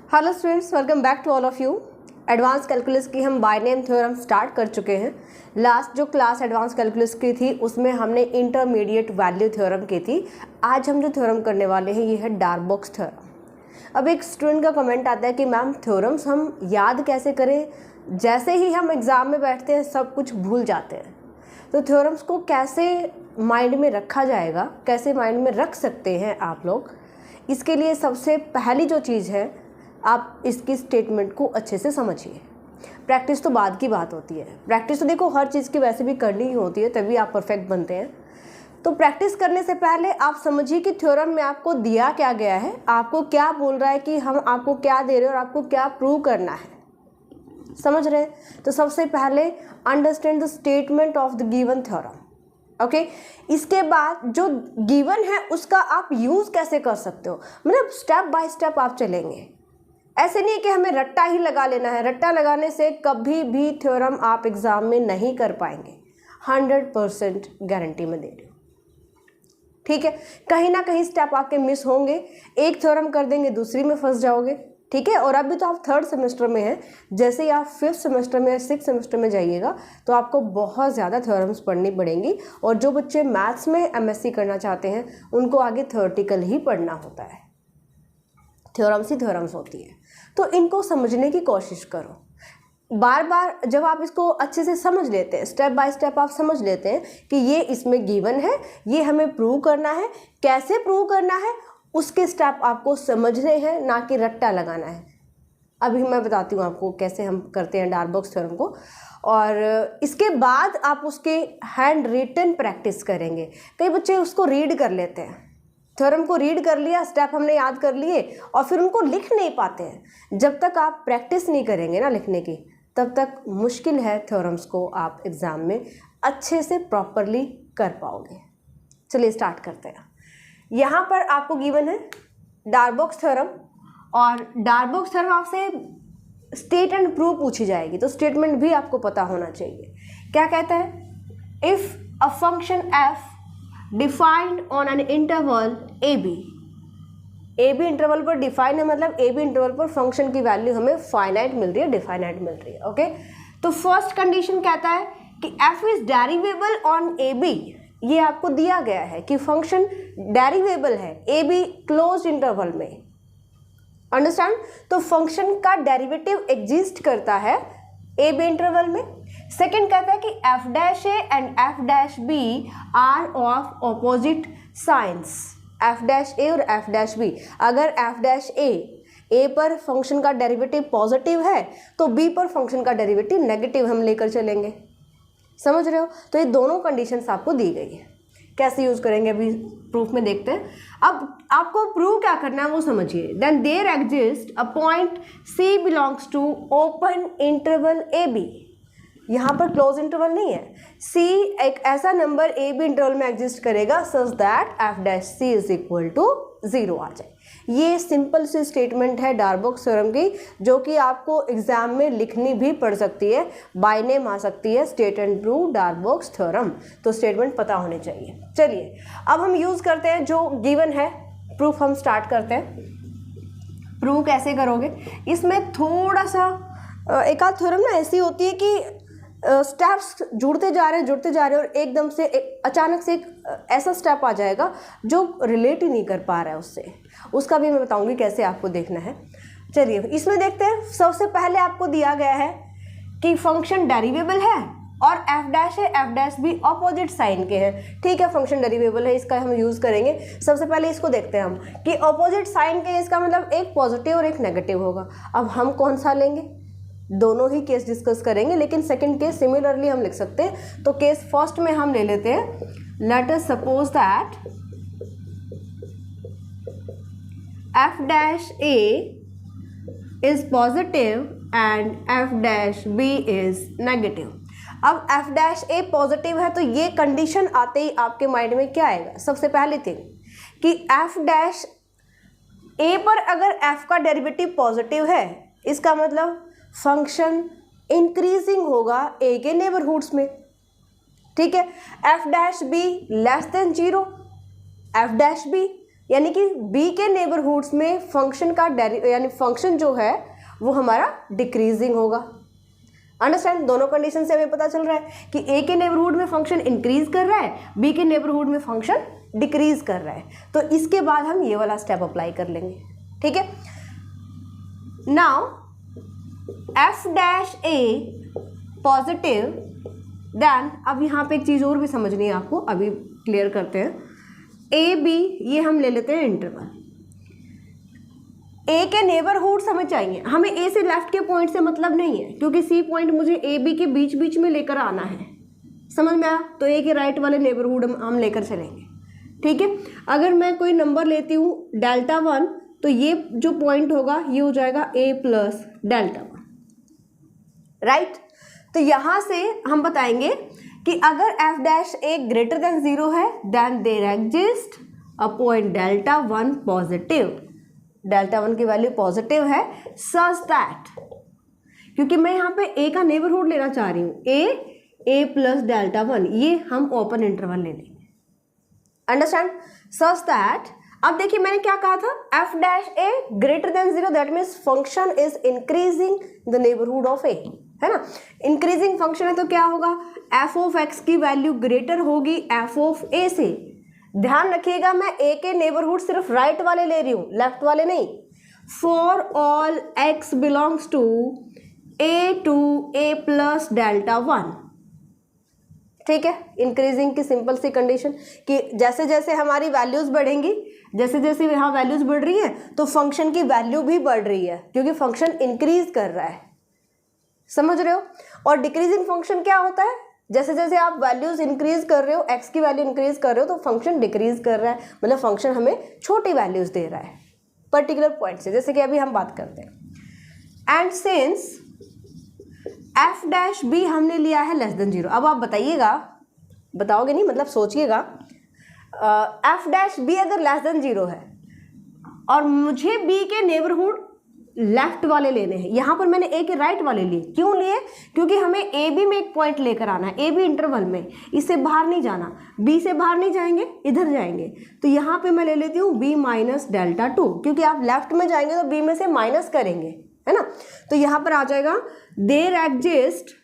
Hello students, welcome back to all of you. Advance calculus की हम by name theorem start कर चुके हैं। लास्ट जो क्लास एडवांस कैलकुलस की थी उसमें हमने इंटरमीडिएट वैल्यू थ्योरम की थी। आज हम जो थ्योरम करने वाले हैं ये है डार्बॉक्स थ्योरम। अब एक स्टूडेंट का कमेंट आता है कि मैम थ्योरम्स हम याद कैसे करें, जैसे ही हम एग्ज़ाम में बैठते हैं सब कुछ भूल जाते हैं। तो थ्योरम्स को कैसे माइंड में रखा जाएगा, कैसे माइंड में रख सकते हैं आप लोग, इसके लिए सबसे पहली जो चीज़ है आप इसकी स्टेटमेंट को अच्छे से समझिए। प्रैक्टिस तो बाद की बात होती है। प्रैक्टिस तो देखो हर चीज़ की वैसे भी करनी ही होती है, तभी आप परफेक्ट बनते हैं। तो प्रैक्टिस करने से पहले आप समझिए कि थ्योरम में आपको दिया क्या गया है, आपको क्या बोल रहा है कि हम आपको क्या दे रहे हैं और आपको क्या प्रूव करना है। समझ रहे हैं? तो सबसे पहले understand the statement of the given theorem. Okay, इसके बाद जो गिवन है उसका आप यूज़ कैसे कर सकते हो, मतलब स्टेप बाय स्टेप आप चलेंगे। ऐसे नहीं कि हमें रट्टा ही लगा लेना है। रट्टा लगाने से कभी भी थ्योरम आप एग्ज़ाम में नहीं कर पाएंगे, 100% गारंटी में दे रही हूँ। ठीक है, कहीं ना कहीं स्टेप आपके मिस होंगे। एक थ्योरम कर देंगे दूसरी में फंस जाओगे। ठीक है, और अभी तो आप 3rd सेमेस्टर में हैं। जैसे ही आप 5th सेमेस्टर में या 6th सेमेस्टर में जाइएगा तो आपको बहुत ज़्यादा थ्योरम्स पढ़नी पड़ेंगी। और जो बच्चे मैथ्स में MSc करना चाहते हैं उनको आगे थ्योरेटिकल ही पढ़ना होता है। थ्योरम्स ही थ्योरम्स होती है, तो इनको समझने की कोशिश करो। बार बार जब आप इसको अच्छे से समझ लेते हैं, स्टेप बाय स्टेप आप समझ लेते हैं कि ये इसमें गिवन है, ये हमें प्रूव करना है, कैसे प्रूव करना है उसके स्टेप आपको समझने हैं, ना कि रट्टा लगाना है। अभी मैं बताती हूँ आपको कैसे हम करते हैं डार्बॉक्स थ्योरम को, और इसके बाद आप उसके हैंड रिटन प्रैक्टिस करेंगे। कई बच्चे उसको रीड कर लेते हैं, थ्योरम को रीड कर लिया, स्टेप हमने याद कर लिए और फिर उनको लिख नहीं पाते हैं। जब तक आप प्रैक्टिस नहीं करेंगे ना लिखने की, तब तक मुश्किल है थ्योरम्स को आप एग्ज़ाम में अच्छे से प्रॉपरली कर पाओगे। चलिए स्टार्ट करते हैं। यहाँ पर आपको गिवन है डार्बॉक्स थ्योरम, और डार्बॉक्स थ्योरम आपसे स्टेट एंड प्रूव पूछी जाएगी, तो स्टेटमेंट भी आपको पता होना चाहिए। क्या कहता है? If a function f defined on an interval A B interval पर डिफाइन है, मतलब ए बी इंटरवल पर फंक्शन की वैल्यू हमें फाइनाइट मिल रही है, डिफाइनाइट मिल रही है। ओके, तो फर्स्ट कंडीशन कहता है कि f is derivable on a b. ये आपको दिया गया है कि फंक्शन डेरिवेबल है ए बी क्लोज इंटरवल में। अंडरस्टैंड? तो फंक्शन का डेरिवेटिव एग्जिस्ट करता है ए बी इंटरवल में। सेकेंड कहता है कि f dash a and f dash b are of opposite signs. f dash a और f डैश बी, अगर f डैश ए पर फंक्शन का डेरिवेटिव पॉजिटिव है तो b पर फंक्शन का डेरिवेटिव नेगेटिव हम लेकर चलेंगे। समझ रहे हो? तो ये दोनों कंडीशंस आपको दी गई है। कैसे यूज करेंगे अभी प्रूफ में देखते हैं। अब आपको प्रूव क्या करना है वो समझिए। Then there exist a point c belongs to open interval A B. यहाँ पर क्लोज इंटरवल नहीं है। c एक ऐसा नंबर ए बी इंटरवल में एग्जिस्ट करेगा such that f dash c is equal to 0 आ जाए। ये सिंपल सी स्टेटमेंट है डार्बॉक्स थ्योरम की, जो कि आपको एग्जाम में लिखनी भी पड़ सकती है, बाय नेम आ सकती है, state and prove Darboux theorem. तो स्टेटमेंट पता होनी चाहिए। चलिए अब हम यूज़ करते हैं जो गिवन है, प्रूफ हम स्टार्ट करते हैं। प्रूव कैसे करोगे? इसमें थोड़ा सा एक आध थ्योरम ना ऐसी होती है कि स्टेप्स जुड़ते जा रहे हैं और एकदम से अचानक से एक ऐसा स्टेप आ जाएगा जो रिलेट ही नहीं कर पा रहा है उससे। उसका भी मैं बताऊंगी कैसे आपको देखना है। चलिए इसमें देखते हैं। सबसे पहले आपको दिया गया है कि फंक्शन डेरिवेबल है और f डैश है, f डैश भी ऑपोजिट साइन के हैं। ठीक है, फंक्शन डेरिवेबल है, इसका हम यूज़ करेंगे। सबसे पहले इसको देखते हैं हम कि ऑपोजिट साइन के, इसका मतलब एक पॉजिटिव और एक नेगेटिव होगा। अब हम कौन सा लेंगे? दोनों ही केस डिस्कस करेंगे, लेकिन सेकंड केस सिमिलरली हम लिख सकते हैं। तो केस फर्स्ट में हम ले लेते हैं, let us suppose that f dash a is positive and f dash b is negative. अब f डैश a पॉजिटिव है तो ये कंडीशन आते ही आपके माइंड में क्या आएगा? सबसे पहली थिंग कि f डैश a पर अगर f का डेरिवेटिव पॉजिटिव है, इसका मतलब फंक्शन इंक्रीजिंग होगा a के नेबरहुड्स में। ठीक है, f dash b less than 0, f dash b यानी कि b के नेबरहुड्स में फंक्शन का यानी फंक्शन जो है वो हमारा डिक्रीजिंग होगा। अंडरस्टैंड, दोनों कंडीशन से हमें पता चल रहा है कि a के नेबरहुड में फंक्शन इंक्रीज कर रहा है, b के नेबरहुड में फंक्शन डिक्रीज कर रहा है। तो इसके बाद हम ये वाला स्टेप अप्लाई कर लेंगे, ठीक है। Now f dash a positive, then अब यहाँ पे एक चीज़ और भी समझनी है आपको, अभी क्लियर करते हैं। ए बी ये हम ले लेते हैं इंटरवल, ए के नेबरहुड्स हमें चाहिए, हमें ए से लेफ्ट के पॉइंट से मतलब नहीं है, क्योंकि सी पॉइंट मुझे ए बी के बीच बीच में लेकर आना है, समझ में आया। तो ए के राइट वाले नेबरहुड हम लेकर चलेंगे, ठीक है। अगर मैं कोई नंबर लेती हूँ डेल्टा 1, तो ये जो पॉइंट होगा ये हो जाएगा a प्लस डेल्टा 1, राइट। तो यहाँ से हम बताएंगे कि अगर f dash a greater than 0 है then there exist a point delta 1 positive, delta 1 की वैल्यू पॉजिटिव है, सच दैट, क्योंकि मैं यहाँ पे a का नेबरहुड लेना चाह रही हूँ, a प्लस डेल्टा 1, ये हम ओपन इंटरवल ले लेंगे। अंडरस्टैंड, सच दैट, अब देखिए मैंने क्या कहा था, f dash a greater than 0, that means function is increasing the neighbourhood of a, है ना। इंक्रीजिंग फंक्शन है तो क्या होगा, f ऑफ x की वैल्यू ग्रेटर होगी f ऑफ a से। ध्यान रखिएगा मैं a के नेबरहुड सिर्फ राइट वाले ले रही हूँ, लेफ्ट वाले नहीं। For all x belongs to a plus delta 1, ठीक है। इंक्रीजिंग की सिंपल सी कंडीशन कि जैसे जैसे हमारी वैल्यूज बढ़ेंगी, जैसे जैसे यहाँ वैल्यूज बढ़ रही हैं तो फंक्शन की वैल्यू भी बढ़ रही है, क्योंकि फंक्शन इंक्रीज कर रहा है, समझ रहे हो। और डिक्रीजिंग फंक्शन क्या होता है, जैसे जैसे आप वैल्यूज इंक्रीज कर रहे हो, एक्स की वैल्यू इंक्रीज कर रहे हो तो फंक्शन डिक्रीज कर रहा है, मतलब फंक्शन हमें छोटी वैल्यूज दे रहा है पर्टिकुलर पॉइंट से, जैसे कि अभी हम बात करते हैं। And since f dash b हमने लिया है लेस देन 0, अब आप बताइएगा, बताओगे नहीं मतलब सोचिएगा, f डैश b अगर लेस देन 0 है और मुझे b के नेबरहुड लेफ्ट वाले लेने हैं, यहाँ पर मैंने a के राइट वाले लिए, क्यों लिए, क्योंकि हमें a b में एक पॉइंट लेकर आना है, a b इंटरवल में, इससे बाहर नहीं जाना, b से बाहर नहीं जाएंगे, इधर जाएंगे। तो यहाँ पे मैं ले लेती हूँ b माइनस डेल्टा 2, क्योंकि आप लेफ्ट में जाएंगे तो b में से माइनस करेंगे, है ना। तो यहाँ पर आ जाएगा देयर एग्जिस्ट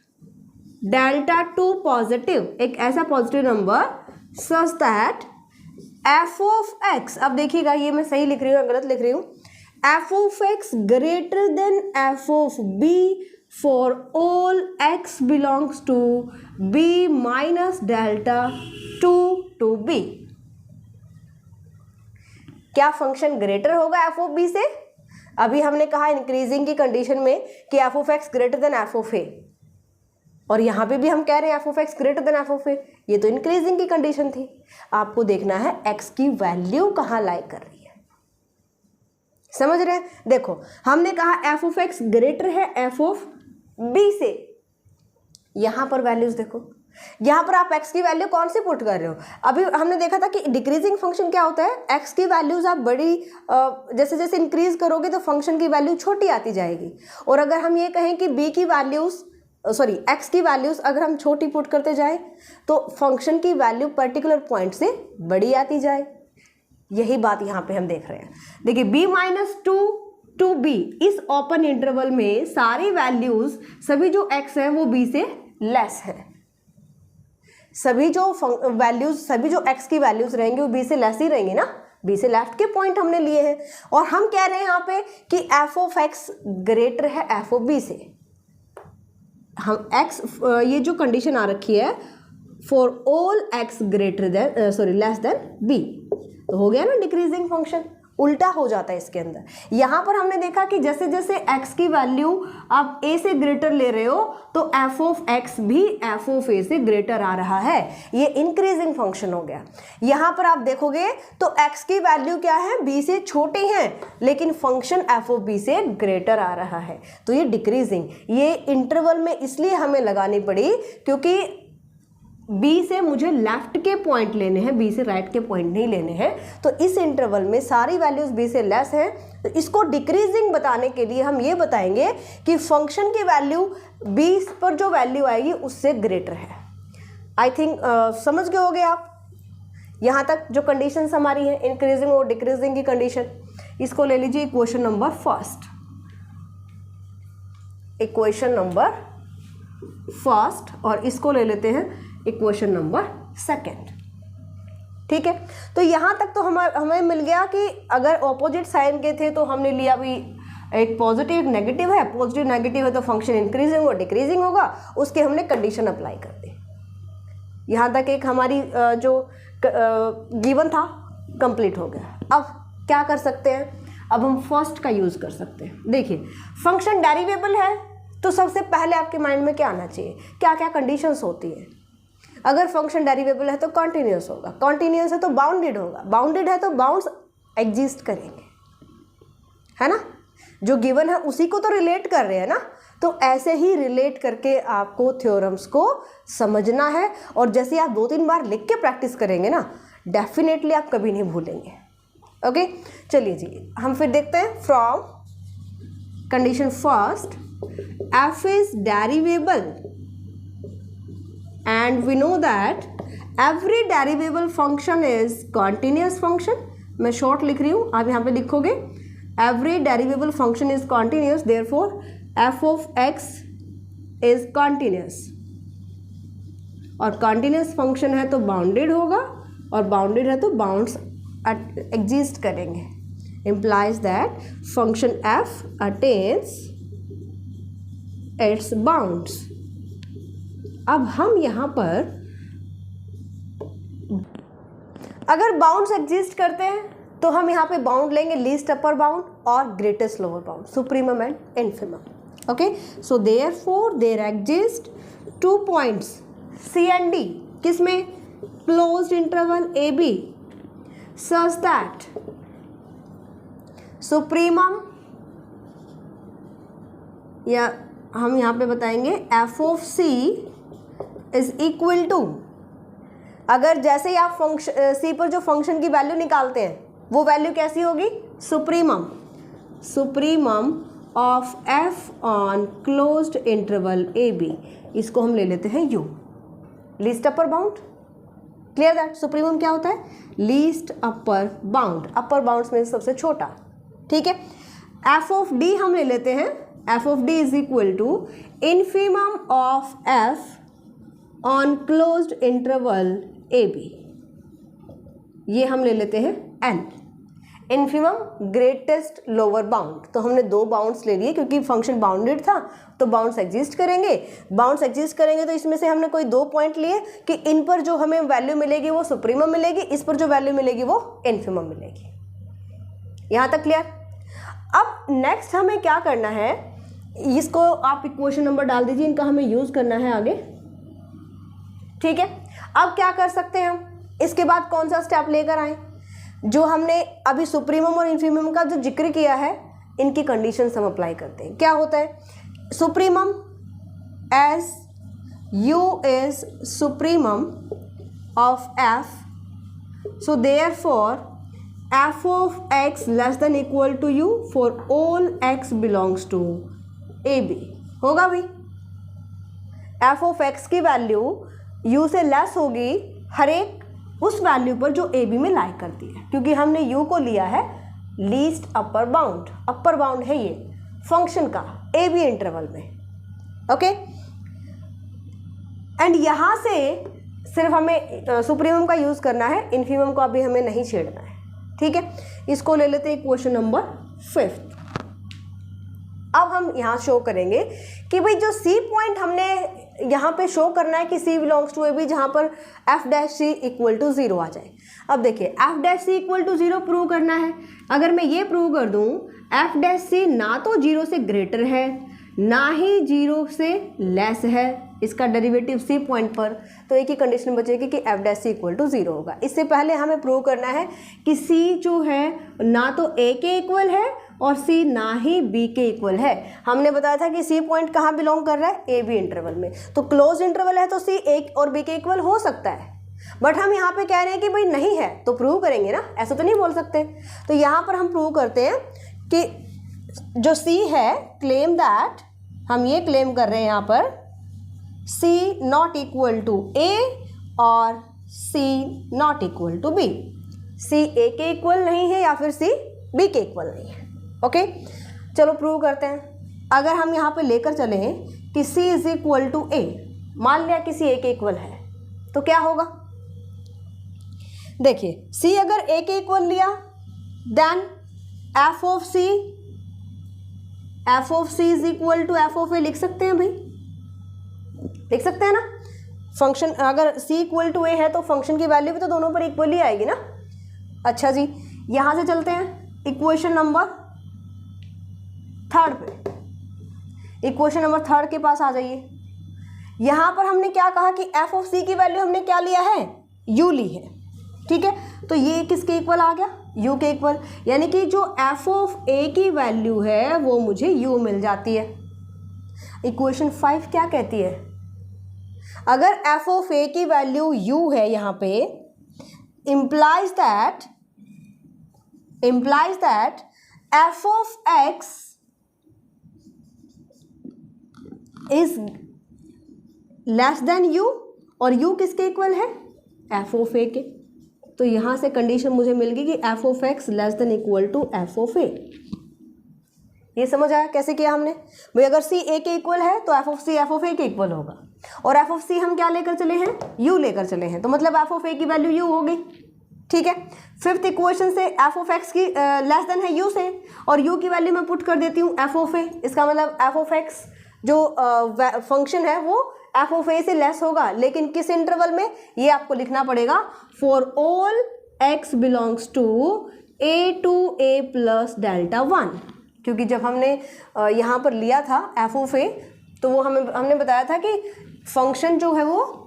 डेल्टा 2 पॉजिटिव, एक ऐसा positive number such that f of x, अब देखिएगा ये मैं सही लिख रही हूँ या गलत लिख रही हूँ, f of x greater than f of b for all x belongs to b minus delta 2 to b। क्या फंक्शन ग्रेटर होगा f ऑफ b से, अभी हमने कहा इंक्रीजिंग की कंडीशन में कि f of x greater than f of a, और यहाँ पे भी हम कह रहे हैं f of x greater than f of a, ये तो इंक्रीजिंग की कंडीशन थी। आपको देखना है x की वैल्यू कहाँ लाई कर रही है, समझ रहे हैं। देखो हमने कहा f ऑफ x ग्रेटर है f ऑफ b से, यहाँ पर वैल्यूज देखो, यहाँ पर आप x की वैल्यू कौन सी पुट कर रहे हो। अभी हमने देखा था कि डिक्रीजिंग फंक्शन क्या होता है, x की वैल्यूज आप बड़ी जैसे जैसे इंक्रीज करोगे तो फंक्शन की वैल्यू छोटी आती जाएगी, और अगर हम ये कहें कि b की वैल्यूज x की वैल्यूज अगर हम छोटी पुट करते जाए तो फंक्शन की वैल्यू पर्टिकुलर पॉइंट से बड़ी आती जाए। यही बात यहाँ पे हम देख रहे हैं। देखिए b माइनस 2 टू b, इस ओपन इंटरवल में सारी वैल्यूज, सभी जो x है वो b से लेस है, सभी जो वैल्यूज, सभी जो x की वैल्यूज रहेंगी वो b से लेस ही रहेंगी ना, b से लेफ्ट के पॉइंट हमने लिए हैं, और हम कह रहे हैं यहाँ पे कि f ऑफ x ग्रेटर है f ऑफ b से। हम x, ये जो कंडीशन आ रखी है for all x greater than less than b, तो हो गया ना डिक्रीजिंग फंक्शन, उल्टा हो जाता है इसके अंदर। यहाँ पर हमने देखा कि जैसे जैसे x की वैल्यू आप a से ग्रेटर ले रहे हो तो f ऑफ x भी f ऑफ a से ग्रेटर आ रहा है, ये इंक्रीजिंग फंक्शन हो गया। यहाँ पर आप देखोगे तो x की वैल्यू क्या है, b से छोटी है, लेकिन फंक्शन f ऑफ b से ग्रेटर आ रहा है, तो ये डिक्रीजिंग। ये इंटरवल में इसलिए हमें लगानी पड़ी क्योंकि b से मुझे लेफ्ट के पॉइंट लेने हैं, b से राइट के पॉइंट नहीं लेने हैं, तो इस इंटरवल में सारी वैल्यूज b से लेस हैं, तो इसको डिक्रीजिंग बताने के लिए हम ये बताएंगे कि फंक्शन की वैल्यू b पर जो वैल्यू आएगी उससे ग्रेटर है। आई थिंक समझ गए होगे आप। यहाँ तक जो कंडीशंस हमारी हैं इंक्रीजिंग और डिक्रीजिंग की कंडीशन, इसको ले लीजिए equation number first, equation number first, और इसको ले लेते हैं इक्वेशन नंबर सेकेंड। ठीक है, तो यहाँ तक तो हमें मिल गया कि अगर ऑपोजिट साइन के थे तो हमने लिया भी एक पॉजिटिव नेगेटिव है, पॉजिटिव नेगेटिव है तो फंक्शन इंक्रीजिंग और डिक्रीजिंग होगा, उसके हमने कंडीशन अप्लाई कर दी। यहाँ तक एक हमारी जो गिवन था कंप्लीट हो गया। अब क्या कर सकते हैं, अब हम फर्स्ट का यूज़ कर सकते हैं। देखिए फंक्शन डेरिवेबल है तो सबसे पहले आपके माइंड में क्या आना चाहिए, क्या क्या कंडीशंस होती है। अगर फंक्शन डेरिवेबल है तो कॉन्टिन्यूस होगा, कॉन्टिन्यूस है तो बाउंडेड होगा, बाउंडेड है तो बाउंड्स एग्जिस्ट करेंगे, है ना। जो गिवन है उसी को तो रिलेट कर रहे हैं ना, तो ऐसे ही रिलेट करके आपको थ्योरम्स को समझना है। और जैसे आप 2-3 बार लिख के प्रैक्टिस करेंगे ना, डेफिनेटली आप कभी नहीं भूलेंगे। ओके, चलिए जी हम फिर देखते हैं। From condition first, f is derivable and we know that every derivable function is continuous function। मैं शॉर्ट लिख रही हूँ, आप यहाँ पे लिखोगे every derivable function is continuous, therefore f of x is continuous। और continuous function है तो बाउंडेड होगा, और बाउंडेड है तो बाउंड्स एग्जिस्ट करेंगे, implies that function f attains its bounds। अब हम यहाँ पर अगर बाउंड्स एग्जिस्ट करते हैं तो हम यहाँ पे बाउंड लेंगे लीस्ट अपर बाउंड और greatest lower bound, supremum and infimum. Okay, so therefore there exist 2 points C and D, किसमें, closed interval AB, such that supremum, या हम यहाँ पे बताएंगे f of C is equal to, अगर जैसे ही आप फंक्शन C पर जो फंक्शन की वैल्यू निकालते हैं वो वैल्यू कैसी होगी, supremum, supremum of f on closed interval AB, इसको हम ले लेते हैं U, least upper bound. Clear that supremum क्या होता है, लीस्ट अपर बाउंड, अपर बाउंड्स में सबसे छोटा। ठीक है, f ऑफ D हम ले लेते हैं, f of D is equal to infimum of f on closed interval AB, ये हम ले लेते हैं n। Infimum greatest lower bound, तो हमने 2 बाउंड्स ले लिए क्योंकि फंक्शन बाउंडेड था तो बाउंड्स एग्जिस्ट करेंगे, बाउंड्स एग्जिस्ट करेंगे तो इसमें से हमने कोई 2 पॉइंट लिए कि इन पर जो हमें वैल्यू मिलेगी वो सुप्रीमम मिलेगी, इस पर जो वैल्यू मिलेगी वो इन्फिमम मिलेगी। यहाँ तक क्लियर। अब नेक्स्ट हमें क्या करना है, इसको आप इक्वेशन नंबर डाल दीजिए, इनका हमें यूज़ करना है आगे। ठीक है, अब क्या कर सकते हैं हम, इसके बाद कौन सा स्टेप लेकर आए, जो हमने अभी सुप्रीमम और इन्फीमम का जो जिक्र किया है इनकी कंडीशंस हम अप्लाई करते हैं। क्या होता है, supremum as u is supremum of f, so therefore f of x less than equal to u for all x belongs to AB होगा भी। f of x की वैल्यू u से लेस होगी हर एक उस वैल्यू पर जो AB में लाई करती है, क्योंकि हमने u को लिया है लीस्ट अपर बाउंड, अपर बाउंड है ये फंक्शन का AB इंटरवल में। ओके, एंड यहाँ से सिर्फ हमें सुप्रीमम का यूज़ करना है, इन्फीमम को अभी हमें नहीं छेड़ना है। ठीक है, इसको ले लेते हैं क्वेश्चन नंबर 5। अब हम यहाँ शो करेंगे कि भाई जो C पॉइंट हमने यहाँ पे शो करना है कि C बिलोंग्स टू AB, जहाँ पर f dash C equal to 0 आ जाए। अब देखिए f dash C equal to 0 prove करना है। अगर मैं ये प्रूव कर दूँ f डैश C ना तो 0 से ग्रेटर है ना ही 0 से लेस है, इसका डेरिवेटिव C पॉइंट पर, तो एक ही कंडीशन बचेगी कि f dash C equal to 0 होगा। इससे पहले हमें प्रूव करना है कि C जो है ना तो A के इक्वल है और C ना ही B के इक्वल है। हमने बताया था कि C पॉइंट कहाँ बिलोंग कर रहा है, AB इंटरवल में, तो क्लोज इंटरवल है तो C A और B के इक्वल हो सकता है, बट हम यहाँ पे कह रहे हैं कि भाई नहीं है तो प्रूव करेंगे ना, ऐसा तो नहीं बोल सकते। तो यहाँ पर हम प्रूव करते हैं कि जो C है, क्लेम दैट, हम ये क्लेम कर रहे हैं यहाँ पर C not equal to A और c not equal to b, c a के इक्वल नहीं है या फिर सी बी के इक्वल नहीं है। ओके, चलो प्रूव करते हैं। अगर हम यहाँ पे लेकर चले हैं कि सी इज इक्वल टू ए, मान लिया कि सी ए के इक्वल है, तो क्या होगा? देखिए, सी अगर ए के इक्वल लिया then f of c is equal to f of a लिख सकते हैं भाई, लिख सकते हैं ना। फंक्शन अगर सी इक्वल टू ए है तो फंक्शन की वैल्यू भी तो दोनों पर इक्वल ही आएगी ना। अच्छा जी, यहाँ से चलते हैं इक्वेशन नंबर थर्ड पे। इक्वेशन नंबर थर्ड के पास आ जाइए। यहाँ पर हमने क्या कहा कि एफ ऑफ सी की वैल्यू हमने क्या लिया है? यू ली है। ठीक है, तो ये किसके इक्वल आ गया? यू के इक्वल, यानी कि जो एफ ऑफ ए की वैल्यू है वो मुझे यू मिल जाती है। इक्वेशन 5 क्या कहती है? अगर एफ ऑफ ए की वैल्यू यू है यहाँ पे, implies that f of x is less than u, और u किसके इक्वल है? f of a के। तो यहाँ से कंडीशन मुझे मिल गई कि f of x less than equal to f of a। ये समझ आया कैसे किया हमने भाई? अगर c a के इक्वल है तो f of c f of a के इक्वल होगा, और f of c हम क्या लेकर चले हैं? u लेकर चले हैं, तो मतलब f of a की वैल्यू u हो गई। ठीक है, फिफ्थ इक्वेशन से f of x की लेस देन है u से, और u की वैल्यू मैं पुट कर देती हूँ f of a। इसका मतलब f of x जो फंक्शन है वो f of a से लेस होगा, लेकिन किस इंटरवल में? ये आपको लिखना पड़ेगा, for all x belongs to a to a plus delta 1, क्योंकि जब हमने यहाँ पर लिया था f of a तो वो हमने बताया था कि फंक्शन जो है वो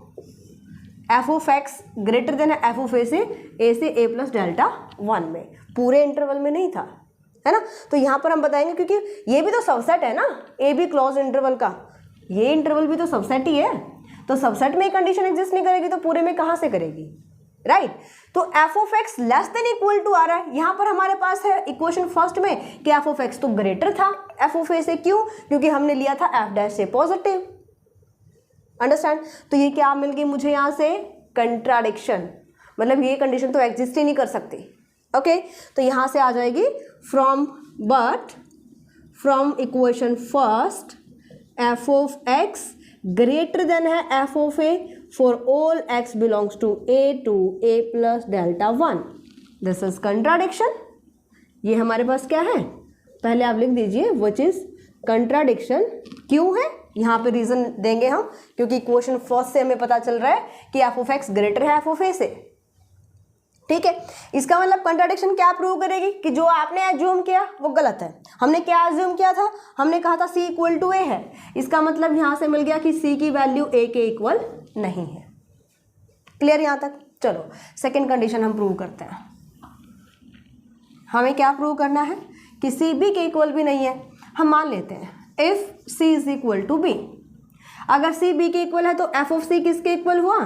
f of x greater than है f of a से a प्लस डेल्टा 1 में, पूरे इंटरवल में नहीं था, है ना। तो यहाँ पर हम बताएंगे, क्योंकि ये भी तो सबसेट है ना, ए बी क्लोज इंटरवल का, ये इंटरवल भी तो सबसेट ही है। तो सबसेट में कंडीशन एग्जिस्ट नहीं करेगी तो पूरे में कहाँ से करेगी? राइट। तो f of x less than equal to आ रहा है। यहाँ पर हमारे पास है इक्वेशन फर्स्ट में कि f ऑफ x तो ग्रेटर था f ऑफ a से। क्यों? क्योंकि हमने लिया था f डैश से पॉजिटिव। अंडरस्टैंड? तो ये क्या मिल गई मुझे यहाँ से? कंट्राडिक्शन, मतलब ये कंडीशन तो एग्जिस्ट ही नहीं कर सकती। ओके, तो यहाँ से आ जाएगी from equation first f of x greater than है f of a for all x belongs to a to a plus delta 1। This is contradiction. ये हमारे पास क्या है? पहले आप लिख दीजिए विच इज कंट्राडिक्शन। क्यों है? यहाँ पे रीजन देंगे हम, क्योंकि इक्वेशन फर्स्ट से हमें पता चल रहा है कि f ऑफ x ग्रेटर है f ऑफ a से। ठीक है, इसका मतलब कंट्राडिक्शन क्या प्रूव करेगी कि जो आपने एज्यूम किया वो गलत है। हमने क्या एज्यूम किया था? हमने कहा था c इक्वल टू a है, इसका मतलब यहाँ से मिल गया कि c की वैल्यू a के इक्वल नहीं है। क्लियर यहाँ तक? चलो सेकेंड कंडीशन हम प्रूव करते हैं। हमें क्या प्रूव करना है? कि c b के इक्वल भी नहीं है। हम मान लेते हैं if c is equal to b, अगर c b के इक्वल है तो f ऑफ c किसके इक्वल हुआ?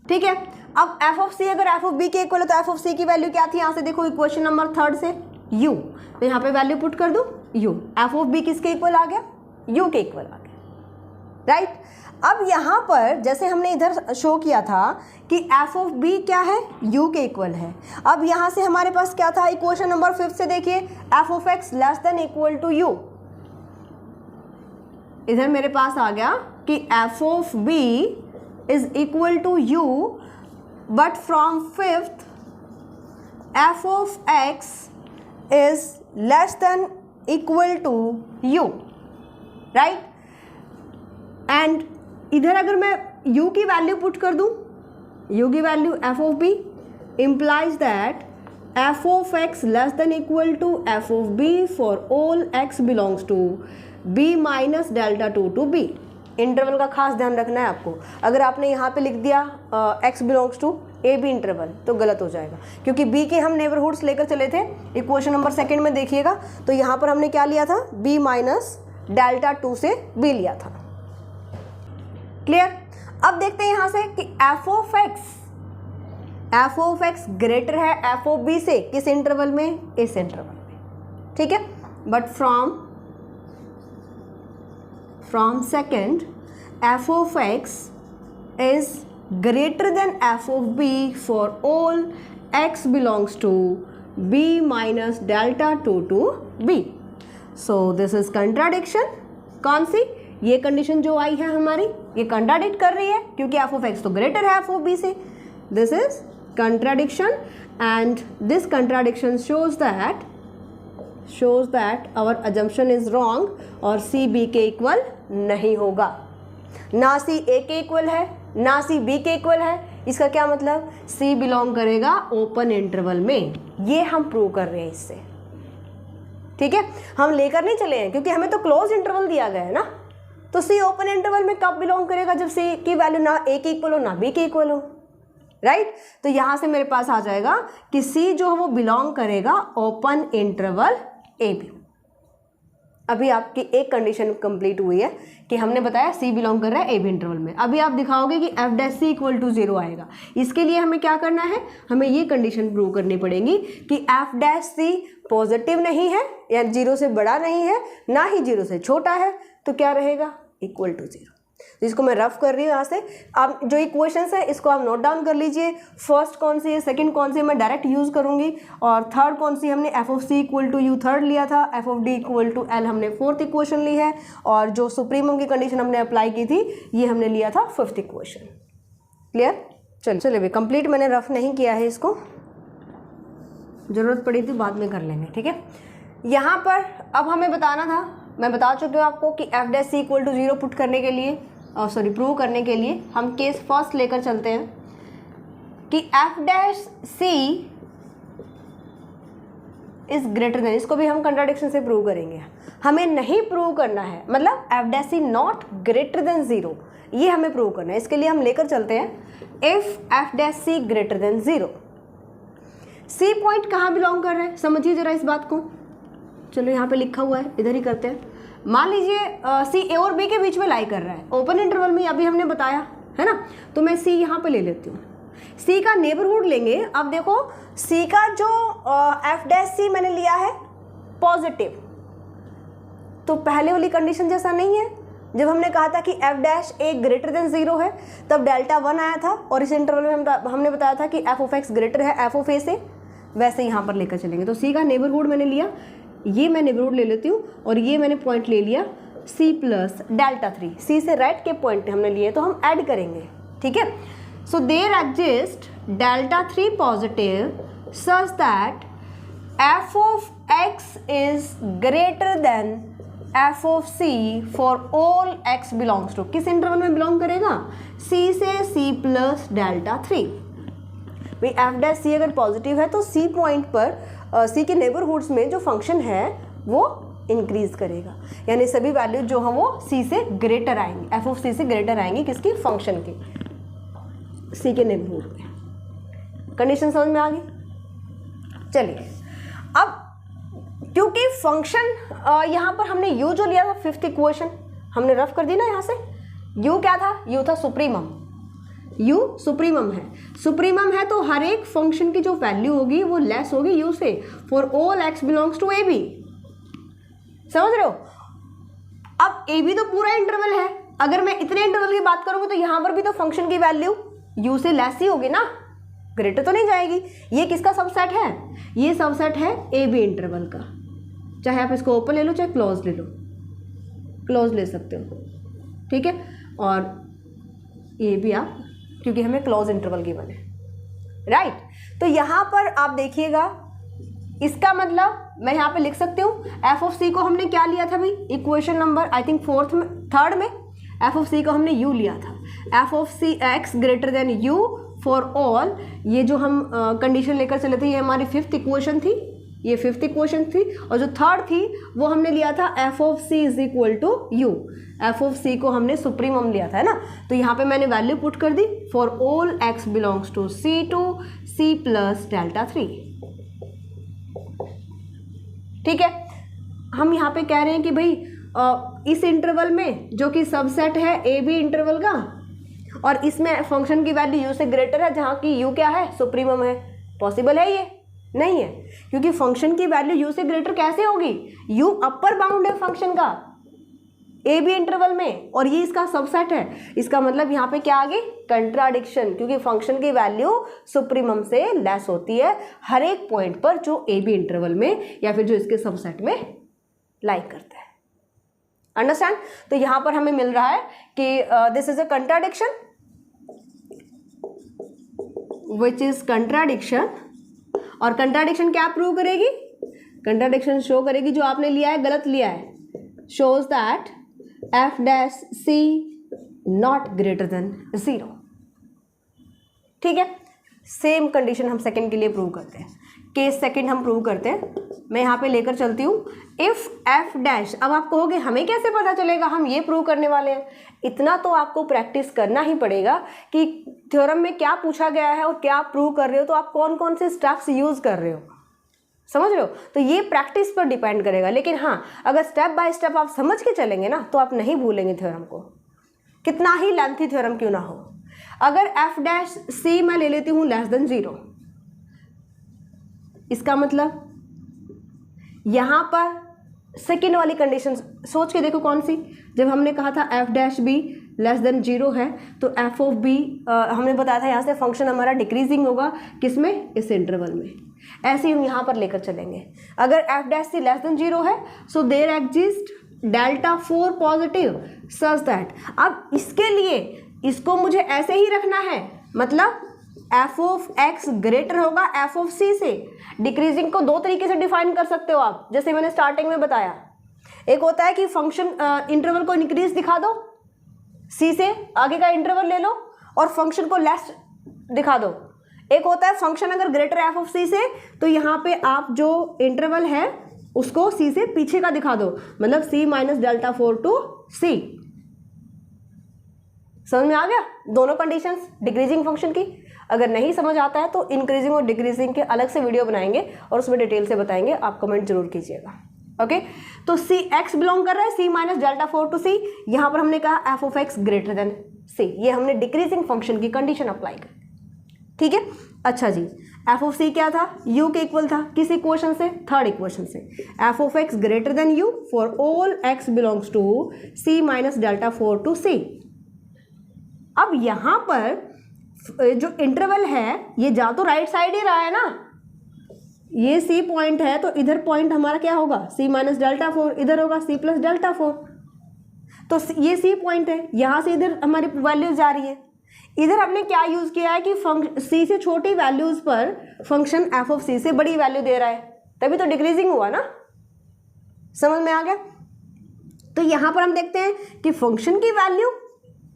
ठीक है, अब f ऑफ c अगर f ऑफ b के इक्वल है तो f ऑफ c की वैल्यू क्या थी? यहाँ से देखो इक्वेशन नंबर थर्ड से u, तो यहाँ पे वैल्यू पुट कर दो u। f ऑफ b किसके इक्वल आ गया? u के इक्वल आ गया। राइट। अब यहाँ पर जैसे हमने इधर शो किया था कि f ऑफ b क्या है? u के इक्वल है। अब यहाँ से हमारे पास क्या था? इक्वेशन नंबर फिफ्थ से देखिए f of x less than equal to u। इधर मेरे पास आ गया कि f of b is equal to u, but from fifth f of x is less than equal to u, right? and इधर अगर मैं u की वैल्यू पुट कर दूं, u की value f of b implies that f of x less than equal to f of b for all x belongs to b minus delta 2 to b। Interval का खास ध्यान रखना है आपको। अगर आपने यहाँ पे लिख दिया x belongs to a B interval तो गलत हो जाएगा, क्योंकि b के हम नेबरहुड्स लेकर चले थे। इक्वेशन नंबर सेकंड में देखिएगा तो यहाँ पर हमने क्या लिया था? b माइनस डेल्टा 2 से b लिया था। क्लियर? अब देखते हैं यहाँ से कि f ऑफ x ग्रेटर है f ऑफ b से। किस इंटरवल में? इस इंटरवल में। ठीक है, but from second f of x is greater than f of b for all x belongs to b minus delta 2 to b. So this is contradiction. कौन सी? ये condition जो आई है हमारी, ये कंट्राडिक्ट कर रही है क्योंकि f of x तो ग्रेटर है f of b से. This is contradiction and this contradiction shows that our assumption is wrong और c b के इक्वल नहीं होगा. ना c a के इक्वल है ना c b के इक्वल है. इसका क्या मतलब? c बिलोंग करेगा ओपन इंटरवल में. ये हम प्रूव कर रहे हैं इससे. ठीक है, हम लेकर नहीं चले हैं क्योंकि हमें तो क्लोज इंटरवल दिया गया है ना. तो c ओपन इंटरवल में कब बिलोंग करेगा? जब c की वैल्यू ना a के इक्वल हो ना b के इक्वल हो. राइट तो यहां से मेरे पास आ जाएगा कि c जो है वो बिलोंग करेगा ओपन इंटरवल a b. अभी आपकी एक कंडीशन कंप्लीट हुई है कि हमने बताया c बिलोंग कर रहा है ए बी इंटरवल में. अभी आप दिखाओगे कि f dash c equal to 0 आएगा. इसके लिए हमें क्या करना है? हमें ये कंडीशन प्रूव करनी पड़ेगी कि एफ डैश सी पॉजिटिव नहीं है या 0 से बड़ा नहीं है ना ही 0 से छोटा है. तो क्या रहेगा? Equal to 0. तो इसको मैं रफ कर रही हूँ यहाँ से. आप जो इक्वेशंस है इसको आप नोट डाउन कर लीजिए. फर्स्ट कौन सी है, सेकंड कौन सी मैं डायरेक्ट यूज़ करूँगी, और थर्ड कौन सी हमने f of c equal to u third लिया था, f of d equal to l हमने फोर्थ इक्वेशन ली है, और जो सुप्रीमम की कंडीशन हमने अप्लाई की थी ये हमने लिया था फिफ्थ इक्वेशन. क्लियर? चलिए भी कंप्लीट मैंने रफ नहीं किया है इसको, ज़रूरत पड़ी थी बाद में कर लेंगे. ठीक है, यहाँ पर अब हमें बताना था, मैं बता चुकी हूँ आपको कि f dash c equal to 0 put करने के लिए प्रूव करने के लिए हम केस फर्स्ट लेकर चलते हैं कि f dash c is greater than. इसको भी हम कंट्राडिक्शन से प्रूव करेंगे. हमें नहीं प्रूव करना है, मतलब f dash c not greater than 0, ये हमें प्रूव करना है. इसके लिए हम लेकर चलते हैं if f dash c greater than 0. C point कहाँ बिलोंग कर रहा है समझिए जरा इस बात को. चलो यहाँ पे लिखा हुआ है, इधर ही करते हैं. मान लीजिए सी ए और बी के बीच में लाई कर रहा है ओपन इंटरवल में, अभी हमने बताया है ना. तो मैं सी यहाँ पे ले लेती हूँ. सी का नेबरहुड लेंगे. अब देखो सी का जो एफ डैश सी मैंने लिया है पॉजिटिव, तो पहले वाली कंडीशन जैसा नहीं है. जब हमने कहा था कि एफ डैश ए ग्रेटर देन 0 है तब डेल्टा 1 आया था, और इस इंटरवल में हमने बताया था कि एफ ऑफ एक्स ग्रेटर है एफ ऑफ ए से. वैसे यहाँ पर लेकर चलेंगे. तो सी का नेबरहुड मैंने लिया, ये मैं नेबरहुड ले लेती हूँ, और ये मैंने पॉइंट ले लिया c प्लस डेल्टा 3. सी से राइट के पॉइंट हमने लिए तो हम ऐड करेंगे. ठीक है, so there exist delta 3 positive such that f of x is greater than f of c for all x belongs to. किस इंटरवल में बिलोंग करेगा? c से c प्लस डेल्टा 3. भाई एफ डैश सी अगर पॉजिटिव है तो सी पॉइंट पर सी के नेबरहुड्स में जो फंक्शन है वो इंक्रीज करेगा, यानी सभी वैल्यू जो हैं वो सी से ग्रेटर आएंगी, एफ ऑफ सी से ग्रेटर आएंगी. किसकी? फंक्शन की, सी के नेबरहुड में. कंडीशन समझ में आ गई? चलिए अब क्योंकि फंक्शन यहाँ पर हमने यू जो लिया था फिफ्थ इक्वेशन हमने रफ कर दी ना यहाँ से. यू क्या था? यू था सुप्रीमम. u सुप्रीमम है. सुप्रीमम है तो हर एक फंक्शन की जो वैल्यू होगी वो लेस होगी u से for all x belongs to a b. समझ रहे हो? अब ए बी तो पूरा इंटरवल है. अगर मैं इतने इंटरवल की बात करूंगी तो यहाँ पर भी तो फंक्शन की वैल्यू u से लेस ही होगी ना, ग्रेटर तो नहीं जाएगी. ये किसका सबसेट है? ये सबसेट है ए बी इंटरवल का. चाहे आप इसको ओपन ले लो चाहे क्लोज ले लो, क्लोज ले सकते हो. ठीक है, और ये भी आप, क्योंकि हमें क्लोज इंटरवल गिवन है. राइट तो यहाँ पर आप देखिएगा, इसका मतलब मैं यहाँ पे लिख सकती हूँ एफ ऑफ सी को हमने क्या लिया था भाई? Equation number I think third में एफ ऑफ सी को हमने यू लिया था. F of c x greater than u for all, ये जो हम कंडीशन लेकर चले थे ये हमारी फिफ्थ इक्वेशन थी, ये फिफ्थ इक्वेशन थी. और जो थर्ड थी वो हमने लिया था f of c is equal to u. F of c को हमने सुप्रीमम लिया था, है ना. तो यहाँ पे मैंने वैल्यू पुट कर दी for all x belongs to c to c plus delta 3. ठीक है, हम यहाँ पे कह रहे हैं कि भाई इस इंटरवल में जो कि सबसेट है ए बी इंटरवल का, और इसमें फंक्शन की वैल्यू यू से ग्रेटर है जहाँ की यू क्या है? सुप्रीमम है. पॉसिबल है? ये नहीं है, क्योंकि फंक्शन की वैल्यू यू से ग्रेटर कैसे होगी? यू अपर बाउंड है फंक्शन का. ए बी इंटरवल में, और ये इसका सबसेट है। इसका मतलब यहाँ पे क्या आ गई, कंट्राडिक्शन, क्योंकि फंक्शन की वैल्यू सुप्रीमम से लेस होती है हर एक पॉइंट पर जो ए बी इंटरवल में या फिर जो इसके सबसेट में लाइक करता है। अंडरस्टैंड? तो यहाँ पर हमें मिल रहा है कि this is a contradiction which is contradiction, और कंट्राडिक्शन क्या प्रूव करेगी, कंट्राडिक्शन शो करेगी जो आपने लिया है गलत लिया है, shows that f dash c not greater than 0। ठीक है, सेम कंडीशन हम सेकंड के लिए प्रूव करते हैं, केस सेकंड हम प्रूव करते हैं। मैं यहाँ पे लेकर चलती हूँ इफ f डैश। अब आप कहोगे हमें कैसे पता चलेगा, हम ये प्रूव करने वाले हैं। इतना तो आपको प्रैक्टिस करना ही पड़ेगा कि थ्योरम में क्या पूछा गया है और क्या आप प्रूव कर रहे हो, तो आप कौन कौन से स्टेप्स यूज कर रहे हो, समझ रहे हो। तो ये प्रैक्टिस पर डिपेंड करेगा, लेकिन हाँ अगर स्टेप बाय स्टेप आप समझ के चलेंगे ना तो आप नहीं भूलेंगे थ्योरम को, कितना ही लेंथी थ्योरम क्यों ना हो। अगर f डैश c मैं ले लेती हूँ लेस देन 0, इसका मतलब यहाँ पर सेकेंड वाली कंडीशन सोच के देखो कौन सी, जब हमने कहा था f dash b less than 0 है तो f ऑफ b हमने बताया था यहाँ से फंक्शन हमारा डिक्रीजिंग होगा, किसमें, इस इंटरवल में। ऐसे ही हम यहाँ पर लेकर चलेंगे। अगर f dash c less than 0 है so there exist delta 4 positive such that. अब इसके लिए इसको मुझे ऐसे ही रखना है, मतलब f ऑफ x ग्रेटर होगा f ऑफ c से। डिक्रीजिंग को दो तरीके से डिफाइन कर सकते हो आप, जैसे मैंने स्टार्टिंग में बताया। एक होता है कि फंक्शन इंटरवल को इंक्रीज दिखा दो, c से आगे का इंटरवल ले लो और फंक्शन को लेस दिखा दो। एक होता है फंक्शन अगर ग्रेटर f ऑफ c से तो यहाँ पे आप जो इंटरवल है उसको c से पीछे का दिखा दो, मतलब c minus delta 4 to c। समझ में आ गया दोनों कंडीशंस डिक्रीजिंग फंक्शन की। अगर नहीं समझ आता है तो इंक्रीजिंग और डिक्रीजिंग के अलग से वीडियो बनाएंगे और उसमें डिटेल से बताएंगे, आप कमेंट जरूर कीजिएगा। ओके, तो सी एक्स बिलोंग कर रहा है c minus delta 4 to c। यहाँ पर हमने कहा f of x greater than c, ये हमने डिक्रीजिंग फंक्शन की कंडीशन अप्लाई कर, ठीक है। अच्छा जी, f ऑफ c क्या था, u के इक्वल था, किस इक्वेशन से, थर्ड इक्वेशन से। f of x greater than u for all x belongs to c minus delta 4 to c। अब यहाँ पर जो इंटरवल है ये जा तो राइट साइड ही रहा है ना, ये c पॉइंट है तो इधर पॉइंट हमारा क्या होगा, c माइनस डेल्टा 4, इधर होगा c प्लस डेल्टा 4। तो ये c पॉइंट है, यहाँ से इधर हमारी वैल्यूज जा रही है। इधर हमने क्या यूज किया है कि c से छोटी वैल्यूज पर फंक्शन f ऑफ c से बड़ी वैल्यू दे रहा है, तभी तो डिक्रीजिंग हुआ ना। समझ में आ गया। तो यहाँ पर हम देखते हैं कि फंक्शन की वैल्यू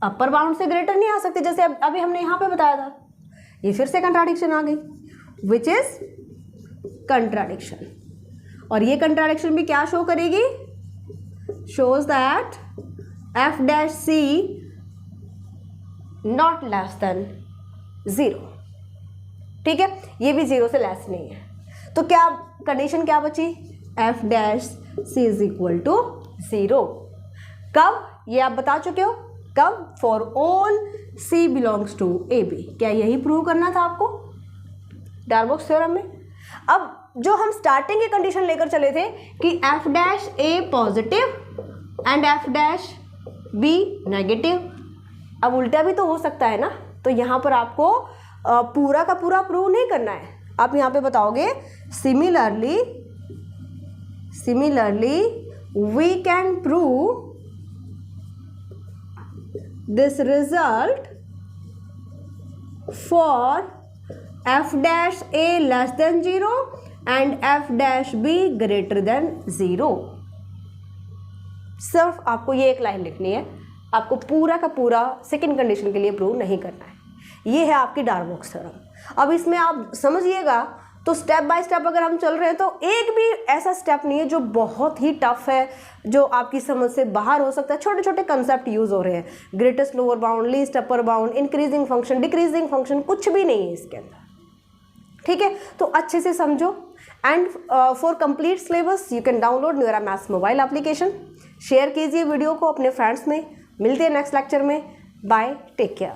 अपर बाउंड से ग्रेटर नहीं आ सकती, जैसे अभी हमने यहाँ पे बताया था। ये फिर से कंट्राडिक्शन आ गई, विच इज कंट्राडिक्शन। और ये कंट्राडिक्शन भी क्या शो करेगी, shows that f dash c not less than 0। ठीक है, ये भी 0 से लेस नहीं है। तो क्या कंडीशन क्या बची, f dash c is equal to 0। कब, ये आप बता चुके हो, कब, for all c belongs to a b। क्या यही प्रूव करना था आपको डार्बोक्स थ्योरम में। अब जो हम स्टार्टिंग की कंडीशन लेकर चले थे कि f dash a positive and f dash b negative, अब उल्टा भी तो हो सकता है ना। तो यहाँ पर आपको पूरा का पूरा प्रूव नहीं करना है, आप यहाँ पे बताओगे similarly we can prove this result for f dash a less than 0 and f dash b greater than 0। सिर्फ आपको ये एक लाइन लिखनी है, आपको पूरा का पूरा सेकंड कंडीशन के लिए प्रूव नहीं करना है। ये है आपकी डार्बोक्स थ्योरम। अब इसमें आप समझिएगा तो स्टेप बाय स्टेप अगर हम चल रहे हैं तो एक भी ऐसा स्टेप नहीं है जो बहुत ही टफ है, जो आपकी समझ से बाहर हो सकता है। छोटे छोटे कंसेप्ट यूज हो रहे हैं, greatest lower bound, least upper bound, increasing function, decreasing function, कुछ भी नहीं है इसके अंदर। ठीक है, तो अच्छे से समझो। And for complete syllabus you can download Neura maths mobile application. Share कीजिए वीडियो को अपने फ्रेंड्स में। मिलते हैं नेक्स्ट लेक्चर में। Bye, take care.